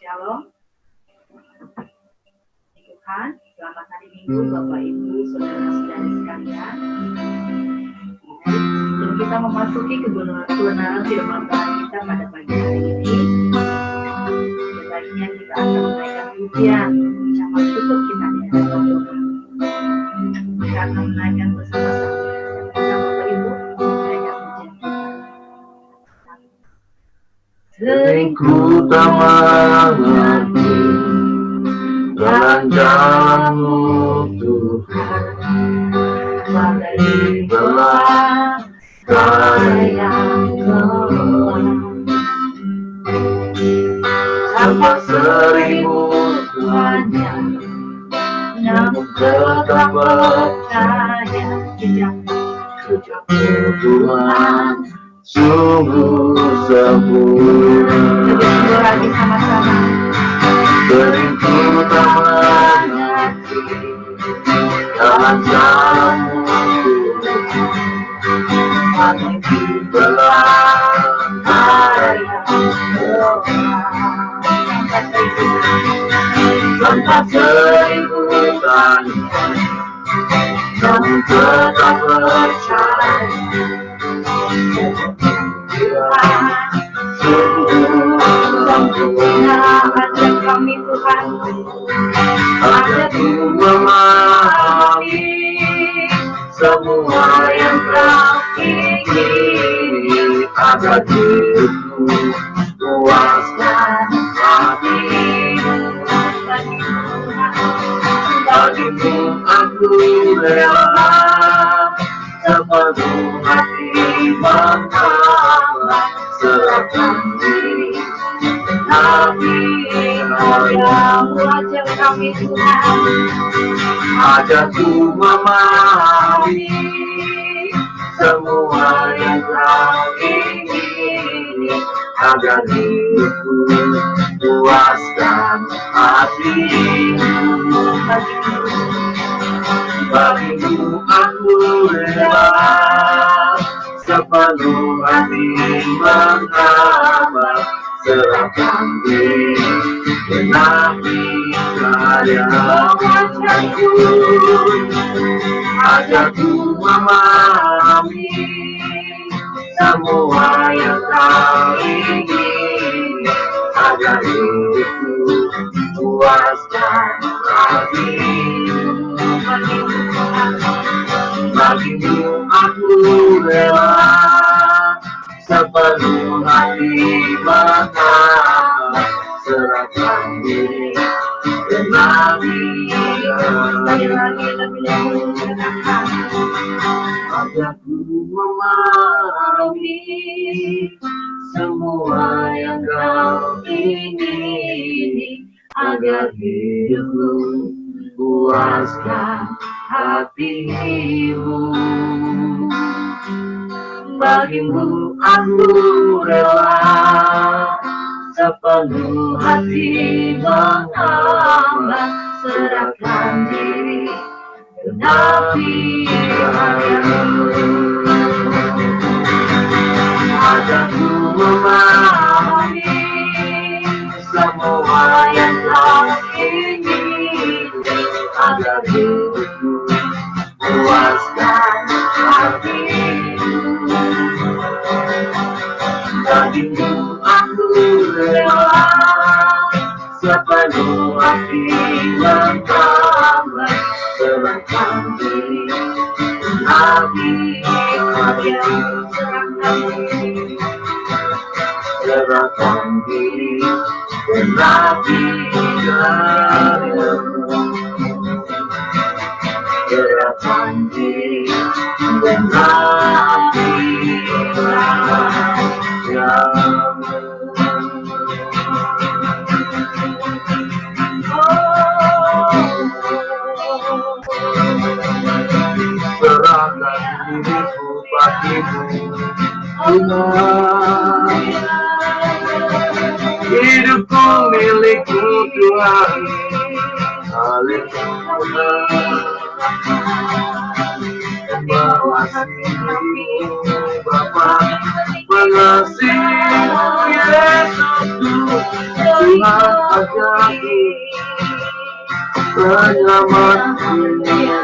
Shalom. Tuhan, selamat hari Minggu Bapak Ibu, saudara-saudari sekalian. Dan kita memasuki kebenaran firman Tuhan kita pada pagi hari ini. Sebaiknya kita akan menaikkan pujian, ucapan syukur kita di hadapan Tuhan. Kita akan menaikkan bersama-sama. Kita Bapak Ibu menaikkan pujian kita. Sering ku tak mengerti jalan-jalan-Mu Tuhan, bagai belah yang gelap. Tanpa seribu Tuhannya, namun tetap percaya ucapku Tuhan sungguh sempurna. Kedua lagi sama-sama. Sering ku tak mengerti jalan-jalan-Mu Tuhan, bagai belah yang gelap. Tanpa seribu tanya, namun tetap percaya sungguh sempurna. Ajar kami Tuhan, agar ku memahami semua yang Kau ingini, agar hidupku puaskan hatimu. Bagimu aku rela sepenuh hati mengalah, serahkan diri Nabi yang ajar kami Tuhan, ajarku memahami semua yang Kau ingini, agar hidupku puaskan hatimu. Bagimu aku rela sepenuh hati mengalah, serahkan diri Nabi ajarku memahami semua yang Kau ingini, agar hidupku puaskan hatimu. Bagimu aku rela sepenuh hati mengalah, serahkan diri Nabi. Ajarku memahami semua yang Kau ingini, agar hidupku puaskan hatimu. Bagimu aku rela sepenuh hati mengalah, serahkan diri Nabi Ayahmu. Ajarku memahami semua yang Kau ingini, agar hidupku puaskan hatimu. Bagimu aku rela sepenuh hati mengalah, serahkan diri Nabi Ayahmu. Serahkan diri Nabi Ayahmu. Serahkan diri Nabi Ayahmu. Serahkan diriku bagimu Tuhan, hidupku milikmu Tuhan. Haleluya. Mengasihimu Bapa, mengasihimu Yesus Tuhan. Tuhan ajaib, penyelamat dunia.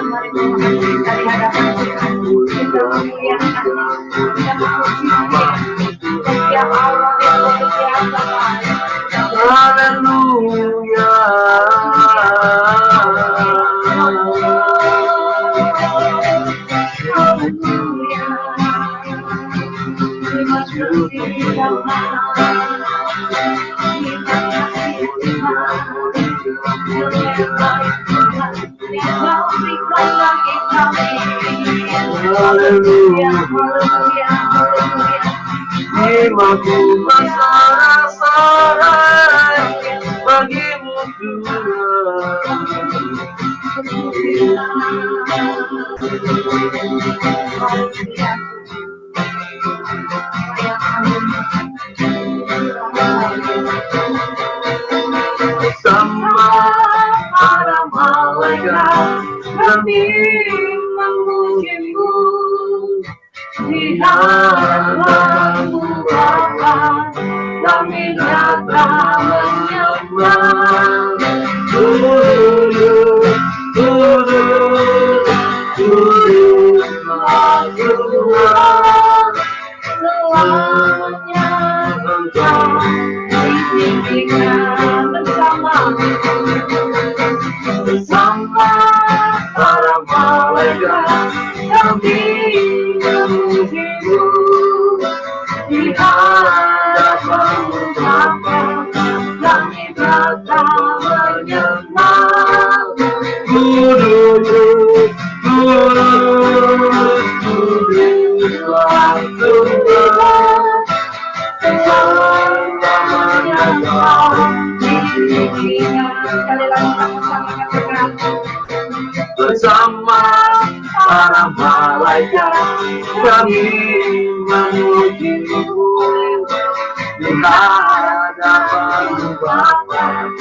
Haleluya. Imanku bersorak-sorai bagimu bersama para malaikat kami memujimu di hadapan-Mu Bapa, kami datang menyembah. Kudus, kudus, kuduslah Tuhan, selamanya Engkau ditinggikan bersama para malaikat kami memujimu di hadapan-Mu Bapa, kami datang menyembah. Kudus, kudus, kuduslah Tuhan, selamanya Engkau ditinggikan. Sekali lagi sama-sama katakan. Bersama para malaikat kami memujimu di hadapan-Mu Bapa,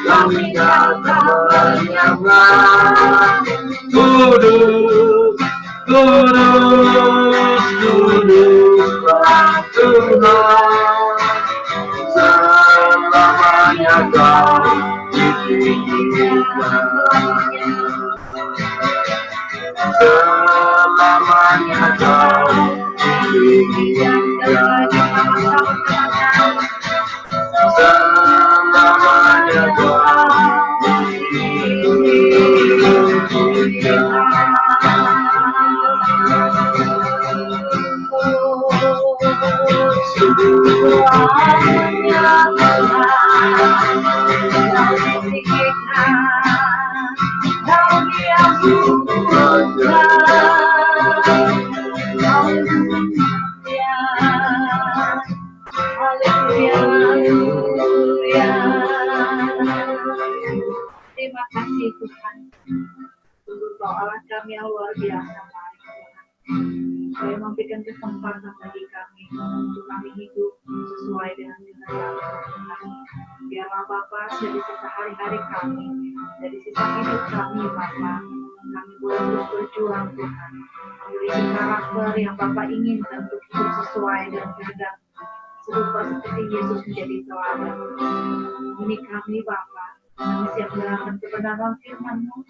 kami datang menyembah. Kudus, kudus, kuduslah Tuhan, selamanya Kau ditinggikan. Selamanya Kau ditinggikan. Selamanya Kau ditinggikan. Selamanya Kau terima kasih Tuhan untuk doa kami yang luar biasa. Saya memberikan kesempatan bagi kami untuk kami hidup sesuai dengan kehendak kami. Biarlah Bapa dari sisa hari-hari kami, dari sisa hidup kami Bapa, kami boleh terus berjuang Tuhan, memiliki karakter yang Bapa inginkan untuk hidup sesuai dengan kehendak, serupa seperti Yesus menjadi teladan. Ini kami Bapa, kami siap mendengarkan kebenaran firman-Mu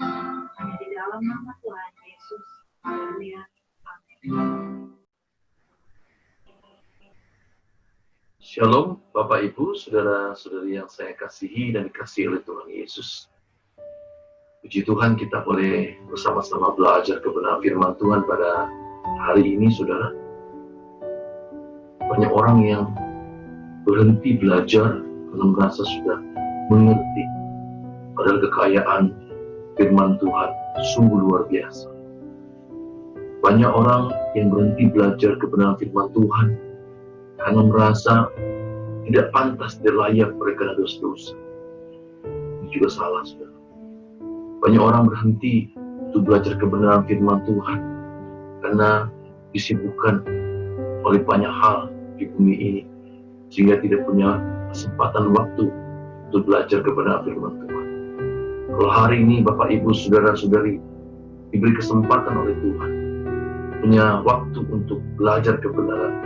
hanya di dalam nama Tuhan Yesus. Haleluya. Shalom Bapak Ibu, Saudara-saudari yang saya kasihi dan dikasihi oleh Tuhan Yesus. Puji Tuhan kita boleh bersama-sama belajar kebenaran firman Tuhan pada hari ini Saudara. Banyak orang yang berhenti belajar karena merasa sudah mengerti. Padahal kekayaan firman Tuhan sungguh luar biasa. Banyak orang yang berhenti belajar kebenaran firman Tuhan karena merasa tidak pantas, tidak layak mereka ada dosa-dosa. Ini juga salah, saudara. Banyak orang berhenti untuk belajar kebenaran firman Tuhan karena disibukkan oleh banyak hal di bumi ini, sehingga tidak punya kesempatan waktu untuk belajar kebenaran firman Tuhan. Kalau hari ini Bapak Ibu Saudara-saudari diberi kesempatan oleh Tuhan, punya waktu untuk belajar kebenaran,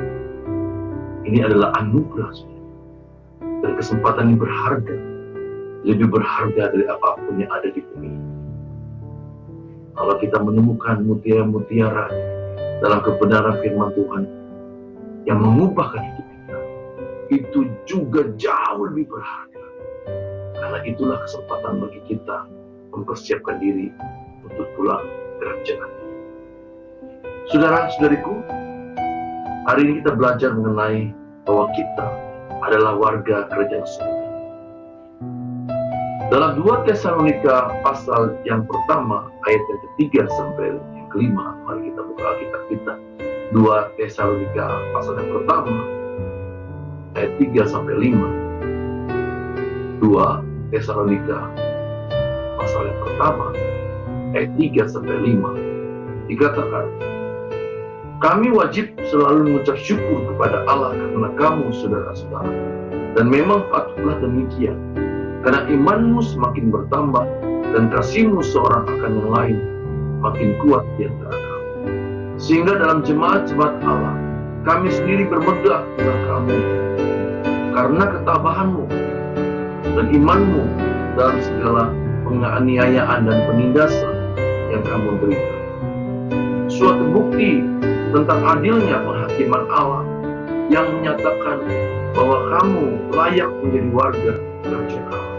ini adalah anugerah. Dan kesempatan yang berharga, lebih berharga dari apapun yang ada di bumi. Kalau kita menemukan mutiara-mutiara dalam kebenaran firman Tuhan yang mengubahkan hidup kita, itu juga jauh lebih berharga. Karena itulah kesempatan bagi kita mempersiapkan diri untuk pulang ke kerajaan. Saudara-saudariku, hari ini kita belajar mengenai bahwa kita adalah warga kerajaan surga. Dalam 2 Tesalonika pasal yang pertama, ayat yang ketiga sampai yang kelima, mari kita buka Alkitab kita. 2 Tesalonika pasal yang pertama, ayat 3 sampai 5. 2 Tesalonika pasal yang pertama, ayat 3 sampai 5, dikatakan, kami wajib selalu mengucap syukur kepada Allah karena kamu, saudara-saudara. Dan memang patutlah demikian, karena imanmu semakin bertambah dan kasihmu seorang akan yang lain makin kuat di antara kamu. Sehingga dalam jemaat-jemaat Allah, kami sendiri bermegah kepada kamu karena ketabahanmu dan imanmu dalam segala penganiayaan dan penindasan yang kamu berikan. Suatu bukti tentang adilnya penghakiman Allah yang menyatakan bahwa kamu layak menjadi warga kerajaan Allah.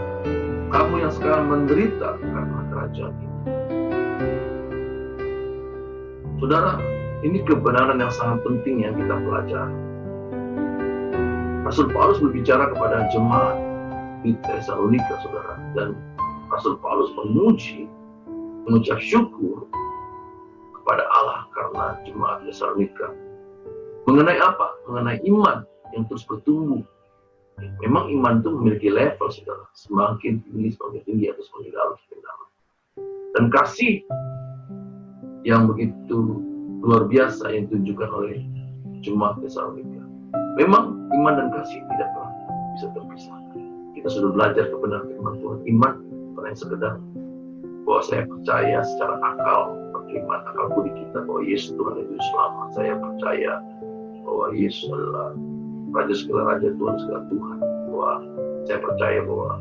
Kamu yang sekarang menderita karena kerajaan itu. Saudara, ini kebenaran yang sangat penting yang kita pelajari. Rasul Paulus berbicara kepada jemaat di Tesalonika, saudara, dan Rasul Paulus mengucap syukur kepada Allah karena jemaat Tesalonika. Mengenai apa? Mengenai iman yang terus bertumbuh. Memang iman itu memiliki level, saudara. Semakin tinggi atau semakin dalam. Dan kasih yang begitu luar biasa yang ditunjukkan oleh jemaat Tesalonika. Memang iman dan kasih tidak pernah bisa terpisah. Kita sudah belajar kebenaran firman Tuhan. Iman bukan hanya sekedar bahwa saya percaya secara akal, beriman akal budi kita bahwa Yesus Tuhan itu selamat. Saya percaya bahwa Yesus adalah Raja segala Raja, Tuhan segala Tuhan. Bahwa saya percaya bahwa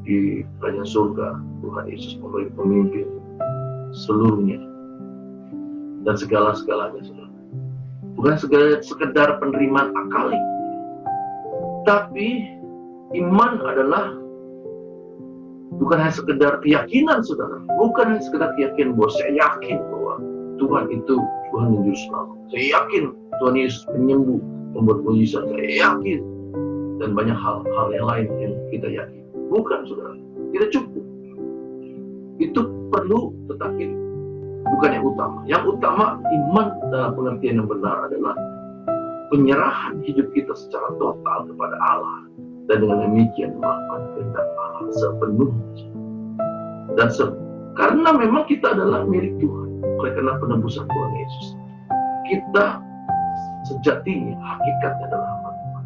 di kerajaan surga Tuhan Yesus memberi pemimpin seluruhnya dan segala-segalanya, saudara. Bukan sekedar penerimaan akali, tapi iman adalah bukan hanya sekedar keyakinan, saudara. Bukan hanya sekedar keyakinan bahwa saya yakin bahwa Tuhan itu Tuhan yang juru selamat. Saya yakin Tuhan Yesus penyembuh, membuat mujizat. Saya yakin, dan banyak hal-hal yang lain yang kita yakin. Bukan, saudara. Tidak cukup. Itu perlu, tetapi bukan yang utama. Yang utama, iman dalam pengertian yang benar adalah penyerahan hidup kita secara total kepada Allah. Dan dengan demikian melakukan kehendak Allah sepenuhnya. Dan karena memang kita adalah milik Tuhan, oleh karena penebusan Tuhan Yesus, kita sejatinya, hakikatnya adalah hamba Tuhan.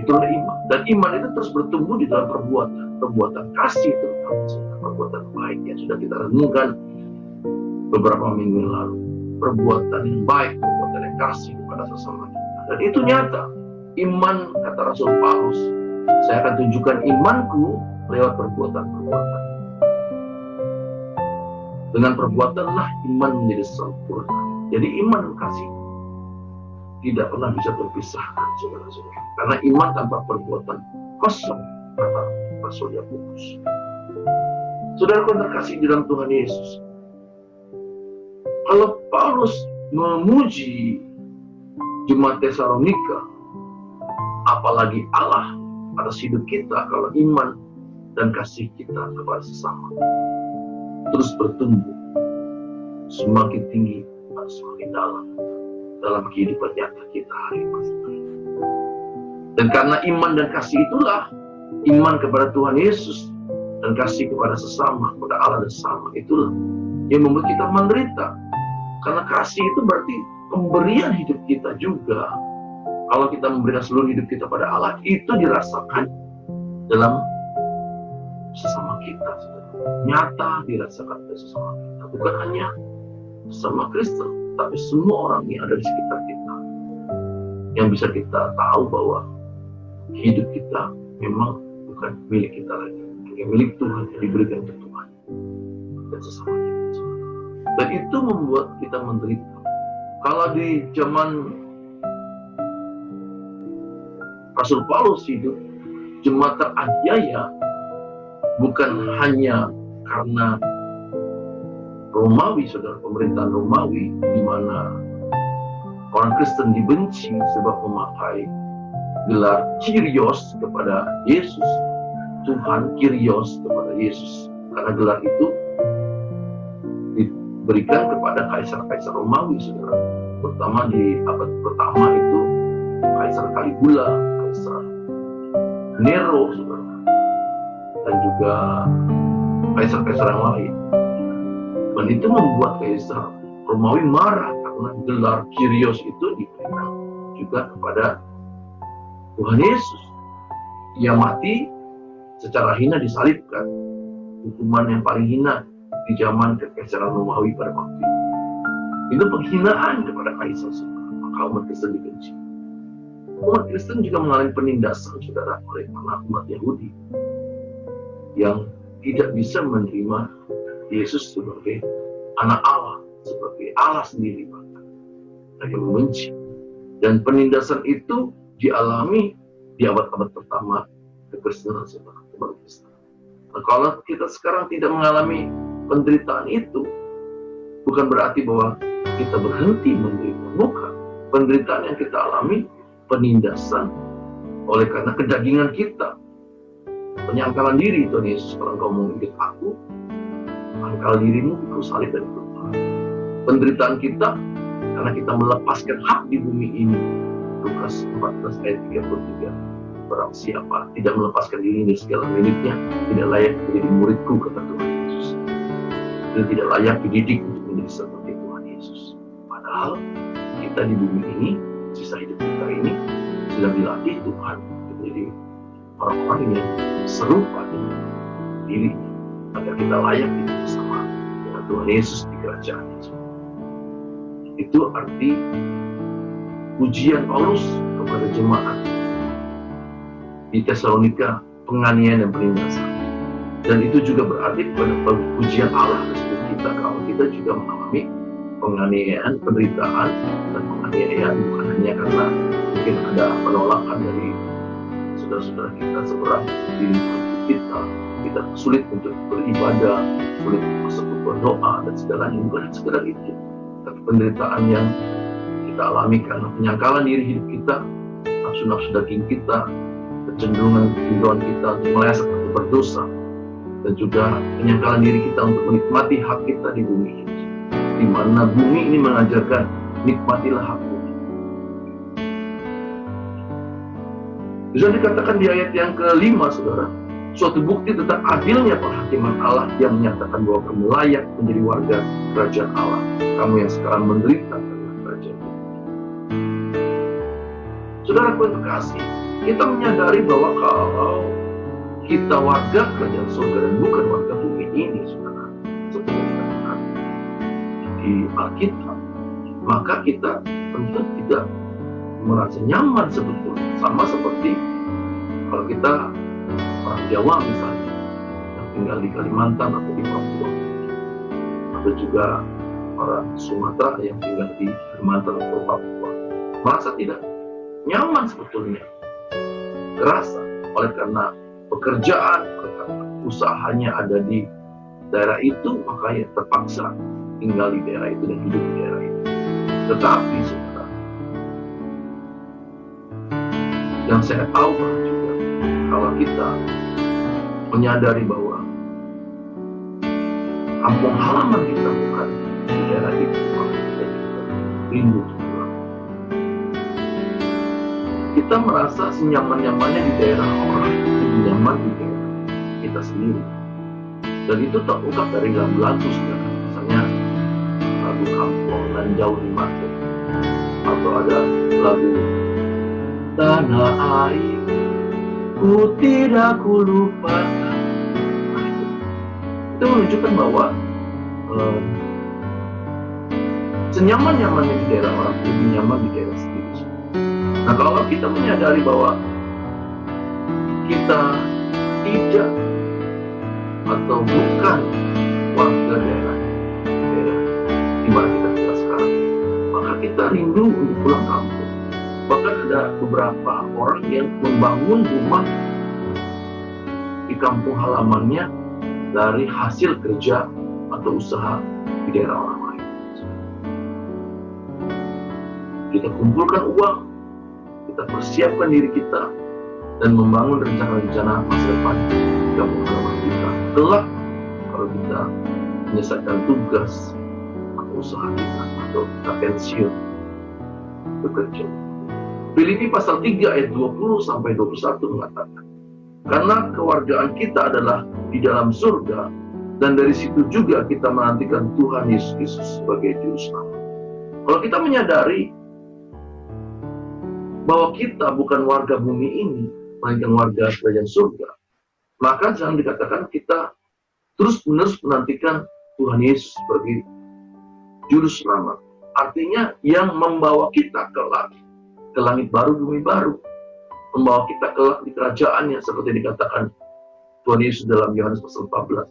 Itulah iman. Dan iman itu terus bertumbuh di dalam perbuatan kasih, terutama perbuatan baik yang sudah kita renungkan beberapa minggu lalu. Perbuatan yang baik, perbuatan yang kasih kepada sesama kita. Dan itu nyata. Iman, kata Rasul Paulus, saya akan tunjukkan imanku lewat perbuatan-perbuatan. Dengan perbuatanlah iman menjadi sempurna. Jadi iman dan kasih tidak pernah bisa terpisahkan, saudara-saudara. Karena iman tanpa perbuatan kosong, kata Rasul Yakobus. Saudara terkasih di dalam Tuhan Yesus, kalau Paulus memuji jemaat Tesalonika, apalagi Allah atas hidup kita kalau iman dan kasih kita kepada sesama terus bertumbuh semakin tinggi atau semakin dalam kehidupan nyata kita hari ini. Dan karena iman dan kasih itulah, iman kepada Tuhan Yesus dan kasih kepada sesama, kepada Allah dan sesama, itulah yang membuat kita menderita. Karena kasih itu berarti pemberian hidup kita juga. Kalau kita memberikan seluruh hidup kita pada Allah, itu dirasakan dalam sesama kita. Nyata dirasakan oleh sesama kita. Bukan hanya sesama Kristen, tapi semua orang yang ada di sekitar kita. Yang bisa kita tahu bahwa hidup kita memang bukan milik kita lagi, hanya milik Tuhan yang diberikan ke Tuhan dan sesama kita. Dan itu membuat kita menderita. Kalau di zaman Rasul Paulus hidup, jemaat teraniaya bukan hanya karena Romawi, saudara, pemerintahan Romawi, di mana orang Kristen dibenci sebab memakai gelar Kyrios kepada Yesus, Tuhan, Kyrios kepada Yesus, karena gelar itu diberikan kepada kaisar-kaisar Romawi, saudara. Terutama di abad pertama itu Kaisar Caligula, Kaisar Nero, saudara, dan juga kaisar-kaisar yang lain. Dan itu membuat kaisar Romawi marah karena gelar Kyrios itu diberikan juga kepada Tuhan Yesus. Dia mati secara hina, disalibkan. Hukuman yang paling hina di zaman kekaisaran Romawi pada waktu itu. Itu penghinaan kepada kaisar, saudara. Maka umat Kristen dibenci. Umat Kristen juga mengalami penindasan, saudara, oleh umat Yahudi yang tidak bisa menerima Yesus sebagai anak Allah, sebagai Allah sendiri, bahkan mereka membenci. Dan penindasan itu dialami di abad-abad pertama kekristenan, saudara, umat Kristen. Nah, kalau kita sekarang tidak mengalami penderitaan itu, bukan berarti bahwa kita berhenti menderita. Bukan. Penderitaan yang kita alami, penindasan oleh karena kedagingan kita, penyangkalan diri. Tuhan Yesus, kalau engkau mau ikut aku, angkal dirimu ikut salib dan ikut aku. Penderitaan kita karena kita melepaskan hak di bumi ini. Lukas 14 ayat 33. Barang siapa tidak melepaskan diri dari segala miliknya, tidak layak menjadi muridku, kata Tuhan Yesus. Dan tidak layak dididik untuk menjadi seperti Tuhan Yesus. Padahal kita di bumi ini, sisa hidup kita ini, sudah dilatih Tuhan untuk menjadi orang-orang yang serupa dengan diri, agar kita layak hidup bersama dengan Tuhan Yesus di kerajaan Yesus. Itu arti ujian Paulus kepada jemaat di Tesalonika, penganiayaan dan penindasan. Dan itu juga berarti pada ujian Allah ke seluruh kita, kalau kita juga mengalami penganiayaan, penderitaan, dan penganiayaan bukan hanya karena mungkin ada penolakan dari saudara-saudara kita seberang di lingkungan kita sulit untuk beribadah, sulit untuk berdoa dan segalanya. Bukan sekedar itu, tapi penderitaan yang kita alami karena penyangkalan diri hidup kita, nafsu-nafsu daging kita, kecenderungan kita untuk meleset atau berdosa, dan juga penyangkalan diri kita untuk menikmati hak kita di bumi ini, di mana bumi ini mengajarkan nikmatilah hak bumi. Bisa dikatakan di ayat yang ke-5, saudara, suatu bukti tentang adilnya penghakiman Allah yang menyatakan bahwa kamu layak menjadi warga kerajaan Allah, kamu yang sekarang menderita karena kerajaan itu. Saudara yang terkasih, kita menyadari bahwa kalau kita warga kerajaan surga dan bukan warga bumi ini, saudara, seperti dikatakan di Alkitab, maka kita tentu tidak merasa nyaman sebetulnya. Sama seperti kalau kita orang Jawa misalnya yang tinggal di Kalimantan atau di Papua, atau juga orang Sumatera yang tinggal di Kalimantan atau Papua, merasa tidak nyaman sebetulnya, terasa oleh karena pekerjaan, oleh karena usahanya ada di daerah itu, makanya terpaksa tinggal di daerah itu dan hidup di daerah itu. Tetapi saudara, yang saya tahu juga, kalau kita menyadari bahwa kampung halaman kita bukan di daerah itu, maka kita juga rindu pulang. Kita merasa senyaman-nyamannya di daerah orang, lebih nyaman di daerah kita sendiri. Dan itu terungkap dari lagu-lagu, saudara. Misalnya lagu Kampung dan Jauh di Mata, atau ada lagu Tanah Air ku tidak ku lupakan. Itu menunjukkan bahwa senyaman-nyamannya di daerah orang lebih nyaman di daerah sendiri. Nah, kalau kita menyadari bahwa kita tidak atau bukan warga daerah di mana kita tinggal sekarang, maka kita rindu untuk pulang kampung. Bahkan ada beberapa orang yang membangun rumah di kampung halamannya dari hasil kerja atau usaha di daerah orang lain. Kita kumpulkan uang, kita persiapkan diri kita, dan membangun rencana-rencana masa depan di kampung halaman kita. Kelak, kalau kita menyelesaikan tugas atau usaha kita, atau kita pensiun bekerja. Filipi pasal 3 ayat 20-21 mengatakan, karena kewargaan kita adalah di dalam surga, dan dari situ juga kita menantikan Tuhan Yesus Kristus sebagai Juru Selamat. Kalau kita menyadari bahwa kita bukan warga bumi ini, melainkan warga kerajaan surga, maka jangan dikatakan kita terus-menerus menantikan Tuhan Yesus sebagai Juru Selamat. Artinya yang membawa kita kelak ke langit baru, bumi baru, membawa kita kelak di kerajaannya, seperti dikatakan Tuhan Yesus dalam Yohanes pasal 14.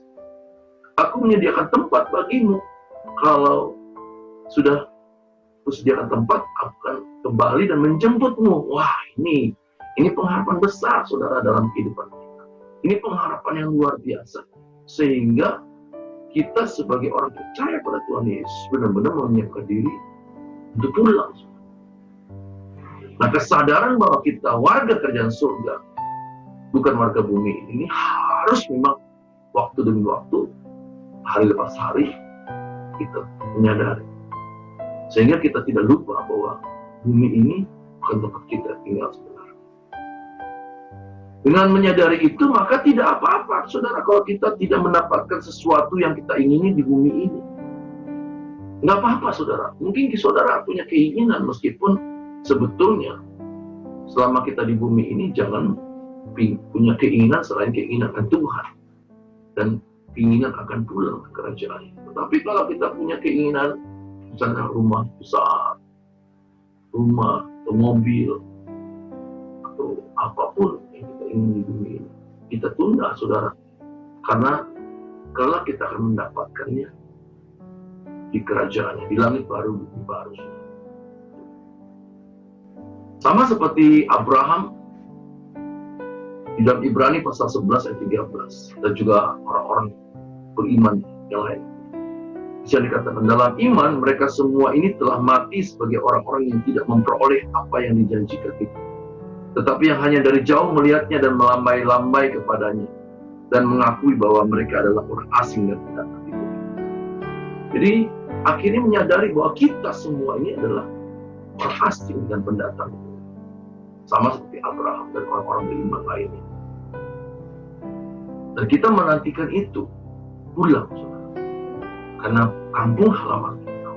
Aku menyediakan tempat bagimu. Kalau sudah sediakan tempat, aku akan kembali dan menjemputmu. Wah, ini pengharapan besar, saudara, dalam kehidupan kita. Ini pengharapan yang luar biasa. Sehingga kita sebagai orang percaya pada Tuhan Yesus benar-benar menyiapkan diri untuk pulang. Nah, kesadaran bahwa kita warga kerajaan surga, bukan warga bumi ini harus memang waktu demi waktu, hari lepas hari, kita menyadari. Sehingga kita tidak lupa bahwa bumi ini bukan tempat kita tinggal sebenarnya. Dengan menyadari itu, maka tidak apa-apa, saudara, kalau kita tidak mendapatkan sesuatu yang kita ingini di bumi ini. Nggak apa-apa, saudara. Mungkin saudara punya keinginan, meskipun sebetulnya selama kita di bumi ini jangan punya keinginan selain keinginan Tuhan dan keinginan akan pulang ke kerajaan. Tetapi kalau kita punya keinginan, misalnya rumah besar, rumah atau mobil, atau apapun yang kita ingin di bumi ini, kita tunda, saudara. Karena kalau kita akan mendapatkannya di kerajaannya, di langit baru, bumi baru. Sama seperti Abraham di dalam Ibrani pasal 11 ayat 13, dan juga orang-orang beriman yang lain. Bisa dikatakan dalam iman mereka semua ini telah mati sebagai orang-orang yang tidak memperoleh apa yang dijanjikan itu, tetapi yang hanya dari jauh melihatnya dan melambai-lambai kepadanya dan mengakui bahwa mereka adalah orang asing dan pendatang itu. Jadi akhirnya menyadari bahwa kita semua ini adalah orang asing dan pendatang itu, sama seperti Abraham dan orang-orang beriman lainnya. Dan kita menantikan itu pulang, saudara. Karena kampung halaman kita,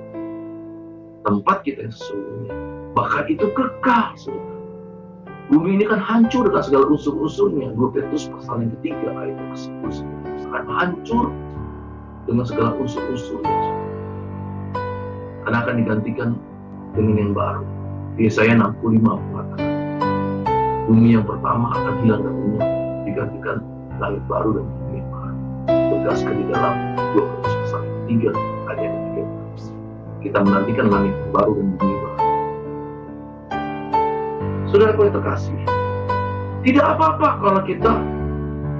tempat kita yang sesungguhnya, bahkan itu kekal, saudara. Bumi ini kan hancur dengan segala unsur-unsurnya. 2 Petrus pasal yang ketiga ayat yang ke-10 akan hancur dengan segala unsur-unsurnya, saudara. Karena akan digantikan dengan yang baru. Yesaya 65 mengatakan, bumi yang pertama akan hilang dan lenyap, digantikan langit baru dan bumi yang baru. Tegaskan di dalam 2 Petrus pasal 3 ayat 13. Kita menantikan langit baru dan bumi baru. Saudara yang terkasih, tidak apa-apa kalau kita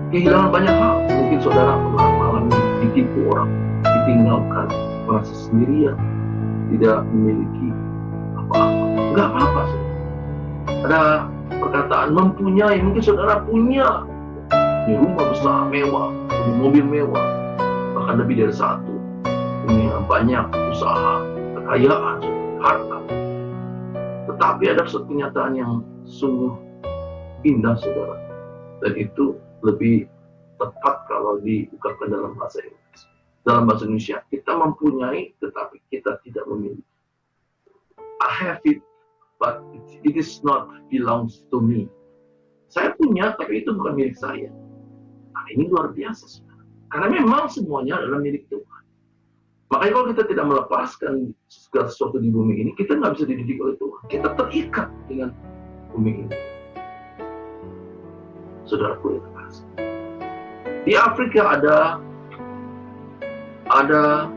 kehilangan banyak hal. Mungkin saudara pernah mengalami ditipu orang, ditinggalkan, merasa sendirian, tidak memiliki apa-apa. Nggak apa-apa, saudara. Ada perkataan mempunyai, mungkin saudara punya rumah besar, mewah, punya mobil mewah, bahkan lebih dari satu, punya banyak usaha, kekayaan, harta. Tetapi ada satu kenyataan yang sungguh indah, saudara, dan itu lebih tepat kalau diungkapkan dalam bahasa Inggris. Dalam bahasa Indonesia, kita mempunyai tetapi kita tidak memiliki. I have it, but it is not belongs to me. Saya punya, tapi itu bukan milik saya. Nah, ini luar biasa, saudara. Karena memang semuanya adalah milik Tuhan. Makanya kalau kita tidak melepaskan segala sesuatu di bumi ini, kita nggak bisa dididik oleh Tuhan. Kita terikat dengan bumi ini. Saudaraku yang terkasih. Di Afrika ada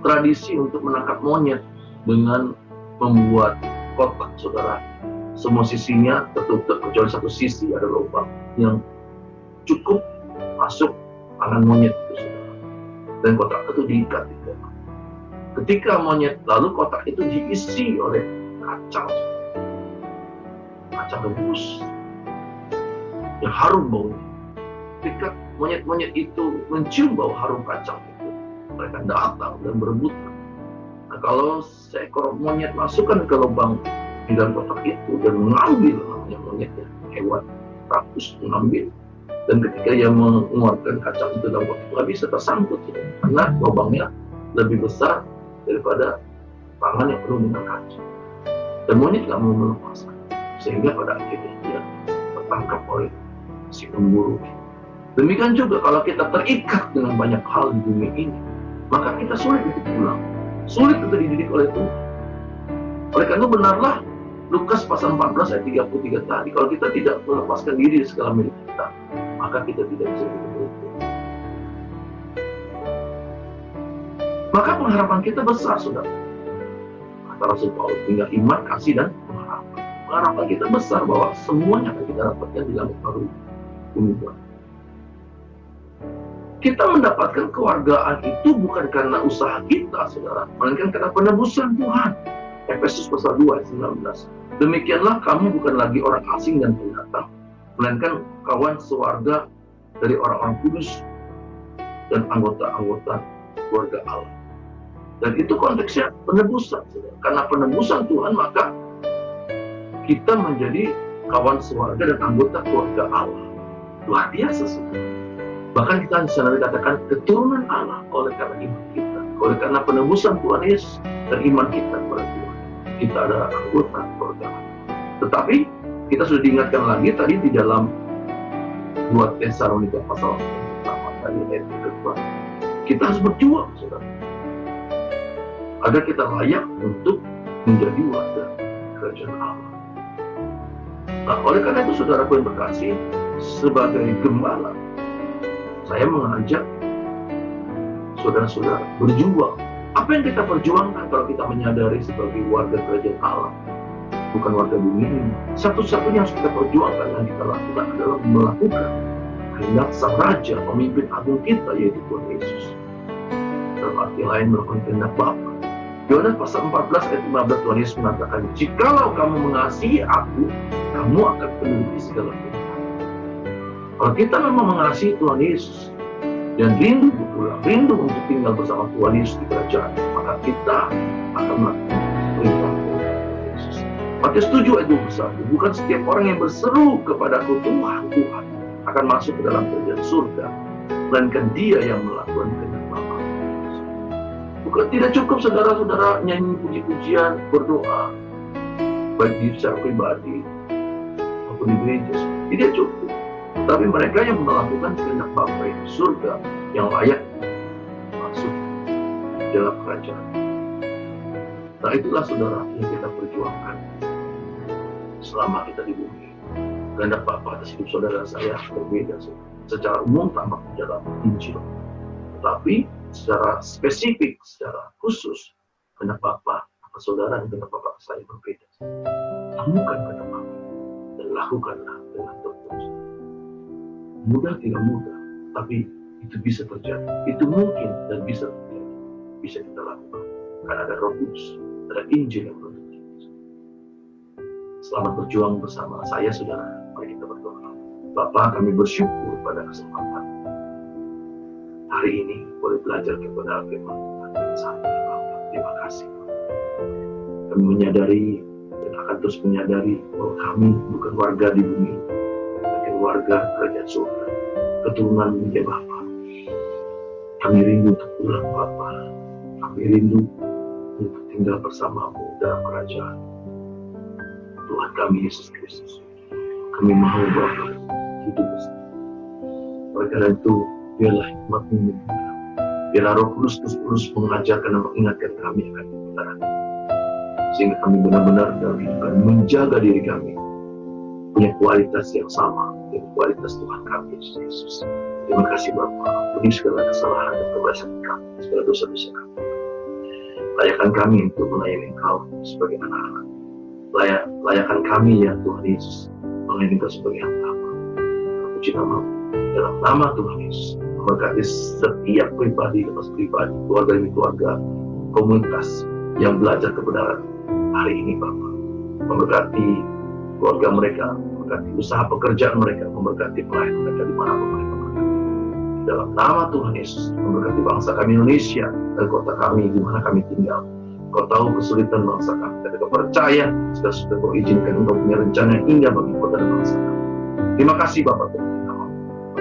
tradisi untuk menangkap monyet dengan membuat kotak, saudara. Semua sisinya tertutup kecuali satu sisi ada lubang yang cukup masuk tangan monyet itu, saudara. Dan kotak itu diikat di dalam. Ketika monyet lalu kotak itu diisi oleh kacang rebus yang harum baunya. Ketika monyet-monyet itu mencium bau harum kacang itu, mereka datang dan berebut. Nah, kalau seekor monyet masukkan ke lubang di dalam kotak itu dan mengambil, namanya monyetnya hewan rakus, mengambil, dan ketika ia mengeluarkan kacang itu dalam kotak, nggak bisa tersangkut karena lubangnya lebih besar daripada tangan yang penuh dengan kacang. Dan monyet nggak mau melepaskan, sehingga pada akhirnya dia tertangkap oleh si pemburu. Demikian juga kalau kita terikat dengan banyak hal di dunia ini, maka kita sulit untuk pulang, sulit untuk dididik oleh Tuhan. Oleh karena itu benarlah Lukas pasal 14 ayat 33 tadi, kalau kita tidak melepaskan diri dari segala milik kita, maka kita tidak bisa dididik. Maka pengharapan kita besar, saudara. Kata Rasul Paulus, tinggal iman, kasih, dan pengharapan. Pengharapan kita besar bahwa semuanya akan kita dapatkan di langit baru bumi baru. Kita mendapatkan kewargaan itu bukan karena usaha kita, saudara, melainkan karena penebusan Tuhan. Efesus pasal 2 ayat 19. Demikianlah kamu bukan lagi orang asing dan pendatang, melainkan kawan sewarga dari orang-orang kudus dan anggota-anggota keluarga Allah. Dan itu konteksnya penebusan, saudara. Karena penebusan Tuhan, maka kita menjadi kawan sewarga dan anggota keluarga Allah. Luar biasa, saudara. Bahkan kita di sana dikatakan keturunan Allah oleh karena iman kita, oleh karena penebusan Tuhan Yesus dan iman kita kepada Tuhan. Kita adalah anggota keluarga Allah. Tetapi kita sudah diingatkan lagi tadi di dalam 2 Tesalonika pasal pertama tadi ayat kedua. Kita harus berjuang, saudara, agar kita layak untuk menjadi warga kerajaan Allah. Nah, oleh karena itu, saudaraku yang terkasih, sebagai gembala, saya mengajak saudara-saudara berjuang. Apa yang kita perjuangkan kalau kita menyadari sebagai warga kerajaan Allah, bukan warga bumi ini? Satu-satunya yang harus kita perjuangkan dan kita lakukan adalah melakukan kehendak Sang Raja, pemimpin agung kita, yaitu Tuhan Yesus. Dalam arti lain, melakukan kehendak Bapa. Yohanes pasal 14 ayat 15, Tuhan Yesus mengatakan, jikalau kamu mengasihi aku, kamu akan menuruti segala perintah. Kalau kita memang mengasihi Tuhan Yesus dan rindu pulang, rindu untuk tinggal bersama Tuhan Yesus di kerajaan, maka kita akan melakukan perintah Tuhan Yesus. Matius 7 ayat 21, bukan setiap orang yang berseru kepadaku Tuhan, Tuhan akan masuk ke dalam kerajaan surga, melainkan dia yang melakukan kehendak Bapa. Bukan tidak cukup saudara-saudara nyanyi puji-pujian, berdoa, baik di secara pribadi maupun di gereja, tidak cukup. Tapi mereka yang melakukan kehendak Bapa itu surga yang layak masuk dalam kerajaan. Nah, itulah saudara yang kita perjuangkan selama kita di bumi. Kehendak Bapa atas hidup saudara saya berbeda, saudara. Secara umum tampak di dalam Injil, tetapi secara spesifik, secara khusus, kehendak Bapa atas saudara dan kehendak Bapa atas saya berbeda. Temukan kehendak Bapa dan lakukanlah dengan terus. Mudah tidak mudah, tapi itu bisa terjadi. Itu mungkin dan bisa terjadi. Bisa kita lakukan. Karena ada Roh Kudus, ada Injil yang menuntut kita. Selamat berjuang bersama saya, saudara. Mari kita berdoa. Bapa, kami bersyukur pada kesempatan hari ini boleh belajar kepada firman Tuhan dan saat ini, Bapa. Terima kasih. Kami menyadari dan akan terus menyadari bahwa kami bukan warga di bumi, warga kerajaan surga, keturunan menjadi Bapa. Kami rindu untuk pulang, Bapa. Kami rindu untuk tinggal bersamamu dalam kerajaan Tuhan kami Yesus Kristus. Kami mau, Bapa, hidup bersama. Oleh karena itu, biarlah hikmat-Mu, biarlah Roh Kudus terus mengajarkan dan mengingatkan kami akan kebenaran, sehingga kami benar-benar dalam kehidupan menjaga diri kami punya kualitas yang sama dan kualitas Tuhan kami, Yesus. Terima kasih Bapa, ampuni segala kesalahan dan keberhasilan kami, segala dosa-dosa kami. Layakan kami untuk melayani Engkau sebagai anak-anak. Layakan kami ya Tuhan Yesus, melayani Engkau sebagai hamba-hamba. Puji nama dalam nama Tuhan Yesus. Memberkati setiap pribadi, keluarga demi keluarga, komunitas yang belajar kebenaran hari ini Bapa. Memberkati keluarga mereka, memberkati usaha pekerjaan mereka, memberkati pelayan mereka dimanapun mereka berada. Dalam nama Tuhan Yesus, memberkati bangsa kami Indonesia dan kota kami di mana kami tinggal. Kau tahu kesulitan bangsa kami, tapi Kau percaya sudah Kau izinkan Engkau punya rencana yang indah bagi kota dan bangsa kami. Terima kasih Bapak Tuhan.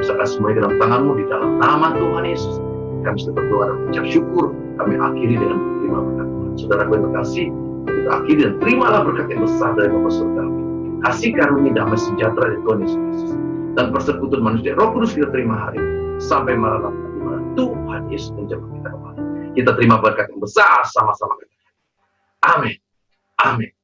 Serahkan semuanya dalam tangan-Mu di dalam nama Tuhan Yesus. Kami sudah berdoa dan mengucap syukur. Kami akhiri dengan terima berkat Tuhan. Saudara kami berkasih, kita akhiri dan terimalah berkat yang besar dari Bapa surga kami. Kasih karunia damai sejahtera dari Tuhan Yesus Kristus dan persekutuan manusia Roh Kudus kita terima hari ini sampai Maranatha di mana Tuhan Yesus menjemput kita kembali. Kita terima berkat yang besar sama-sama. Amin. Amin.